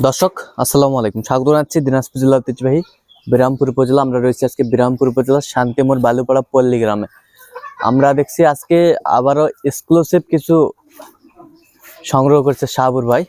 দর্শক আসসালামু আলাইকুম, স্বাগত জানাচ্ছি দিনাজপুর জেলার ঐতিহ্যবাহী বিরামপুর উপজেলা। আমরা রয়েছি আজকে বিরামপুর উপজেলার শান্তিমোড় বালুপাড়া পল্লী গ্রামে। আমরা দেখছি আজকে আবারও এক্সক্লুসিভ কিছু সংগ্রহ করছে সাবুর ভাই।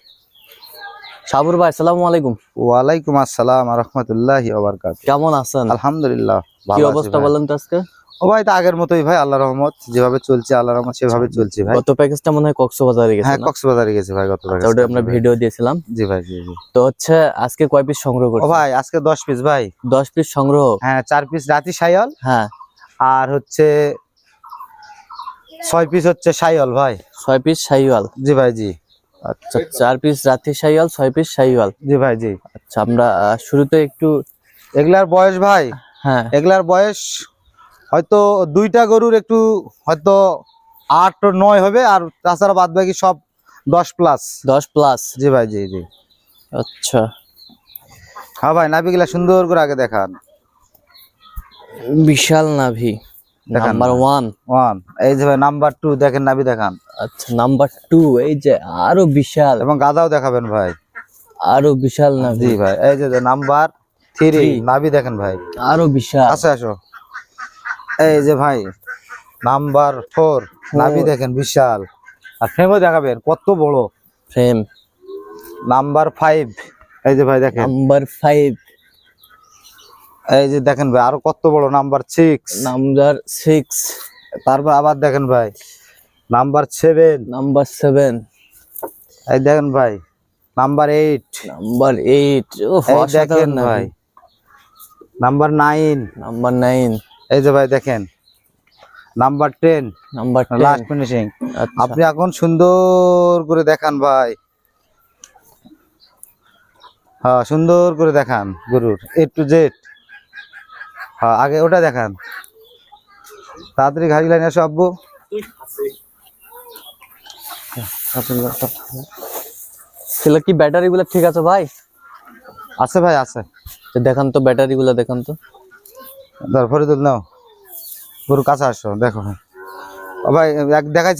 সাবুর ভাই আসসালামু আলাইকুম। ওয়ালাইকুম আসসালাম রাহমাতুল্লাহি ওয়া বারাকাতুহু। কেমন আছেন? আলহামদুলিল্লাহ কি ভালো আছি অবস্থা ভাই। বলেন তো আজকে? ও ভাই তো আগের মতোই ভাই, আল্লাহর রহমত যেভাবে চলছে আল্লাহর রহমত সেভাবে চলছে ভাই। গত প্যাকেজটা মনে হয় কক্সবাজারে গেছে হ্যাঁ না? কক্সবাজারে গেছে ভাই গত আচ্ছা, ওটা আমরা ভিডিও দিয়েছিলাম। জি ভাই জি জি। তো হচ্ছে আজকে কয় পিস সংগ্রহ ও করছেন? ভাই আজকে 10 পিস ভাই। 10 পিস সংগ্রহ। হ্যাঁ 4 পিস রাতি শাইওয়াল, হ্যাঁ আর হচ্ছে 6 পিস হচ্ছে শাইওয়াল ভাই। 6 পিস শাহিওয়াল। জি ভাই জি। আচ্ছা, 4 পিস রাতি শাহিওয়াল, 6 পিস শাহিওয়াল। জি ভাই জি। আচ্ছা, আমরা শুরুতে একটু এগুলার বয়স ভাই, হ্যাঁ এগুলার বয়স হয়তো দুইটা গরুর একটু হয়তো 8 ও 9 হবে, আর তাছাড়া বাদ বাকি সব 10 প্লাস। 10 প্লাস। জি ভাই জি জি। আচ্ছা, হ্যাঁ ভাই নাভিগুলা সুন্দর করে আগে দেখান। বিশাল নাভি দেখান নাম্বার না। 1। 1 এই যে ভাই নাম্বার 2 দেখেন, নাভি দেখান। আচ্ছা, নাম্বার 2 এই যে আরো বিশাল, এবং গাদাও দেখাবেন ভাই। আরো বিশাল নাভি। জি ভাই এই যে নাম্বার 3 Three। নাভি দেখেন ভাই। আরো বিশাল। আসো আসো। এই যে ভাই নাম্বার 4 নাভি দেখেন বিশাল, আর ফ্রেমও দেখাবেন কত বড়। ফ্রেম। নাম্বার 5 এই যে ভাই দেখেন। নাম্বার 5। এই যে দেখেন ভাই আরো কত বড়। নাম্বার 6। নাম্বার 6। তারপর আবার দেখেন ভাই নাম্বার 7। নাম্বার 7। এই দেখেন ভাই নাম্বার 8। নাম্বার 8। ওহ, এই অসাধারণ দেখেন নাভি। ভাই নাম্বার 9। নাম্বার 9। এই যে ভাই দেখেন নাম্বার 10 নাম্বার 10। Last finishing. আচ্ছা, আপনি এখন সুন্দর করে দেখান ভাই। হ্যাঁ সুন্দর করে দেখান গরুর A to Z। হ্যাঁ আগে ওটা দেখান, তাড়াতাড়ি ঘাড়ি লাইনে আসো আব্বু। ছেলে কি ব্যাটারি গুলো ঠিক আছে ভাই? আছে ভাই আছে। তো দেখান তো, ব্যাটারি গুলো দেখান তো। ফরিদুল নাও গরু কাছে আসো দেখো। ও ভাই দেখাইছে।